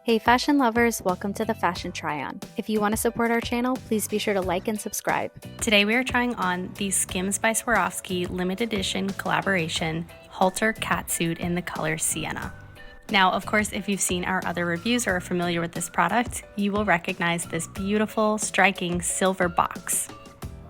Hey fashion lovers, welcome to the Fashion Try-On. If you want to support our channel, please be sure to like and subscribe. Today we are trying on the SKIMS by Swarovski limited edition collaboration Halter CATSUIT in the color Sienna. Now, of course, if you've seen our other reviews or are familiar with this product, you will recognize this beautiful, striking silver box.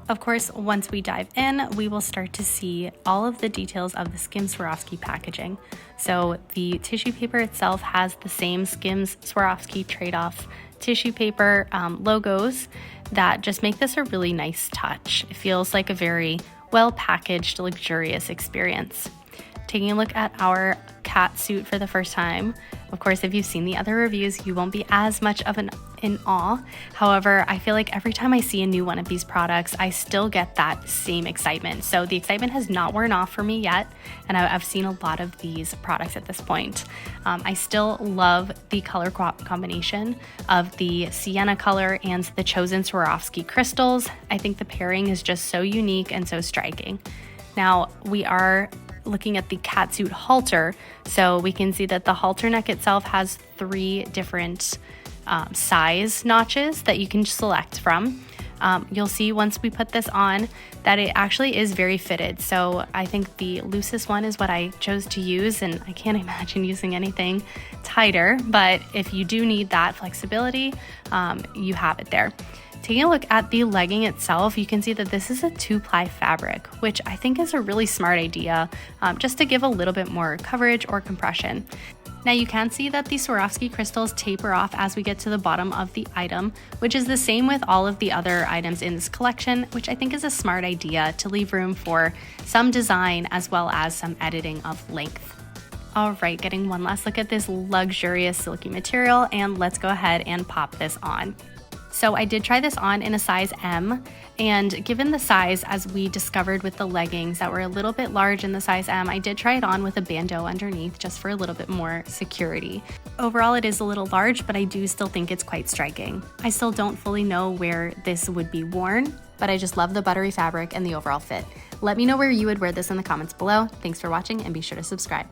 Of course, once we dive in, we will start to see all of the details of the SKIMS Swarovski packaging. So the tissue paper itself has the same SKIMS Swarovski trade-off tissue paper logos that just make this a really nice touch. It feels like a very well-packaged, luxurious experience. Taking a look at our CATSUIT for the first time. Of course, if you've seen the other reviews, you won't be as much of in awe. However, I feel like every time I see a new one of these products, I still get that same excitement. So the excitement has not worn off for me yet, and I've seen a lot of these products at this point. I still love the color combination of the sienna color and the chosen Swarovski crystals. I think the pairing is just so unique and so striking. Now, we are looking at the CATSUIT halter, so we can see that the halter neck itself has 3 different size notches that you can select from. You'll see once we put this on that it actually is very fitted. So I think the loosest one is what I chose to use, and I can't imagine using anything tighter, but if you do need that flexibility, you have it there. Taking a look at the legging itself, you can see that this is a 2-ply fabric, which I think is a really smart idea, just to give a little bit more coverage or compression. Now you can see that the Swarovski crystals taper off as we get to the bottom of the item, which is the same with all of the other items in this collection, which I think is a smart idea to leave room for some design as well as some editing of length. All right, getting one last look at this luxurious silky material, and let's go ahead and pop this on. So I did try this on in a size M, and given the size, as we discovered with the leggings that were a little bit large in the size M, I did try it on with a bandeau underneath just for a little bit more security. Overall, it is a little large, but I do still think it's quite striking. I still don't fully know where this would be worn, but I just love the buttery fabric and the overall fit. Let me know where you would wear this in the comments below. Thanks for watching, and be sure to subscribe.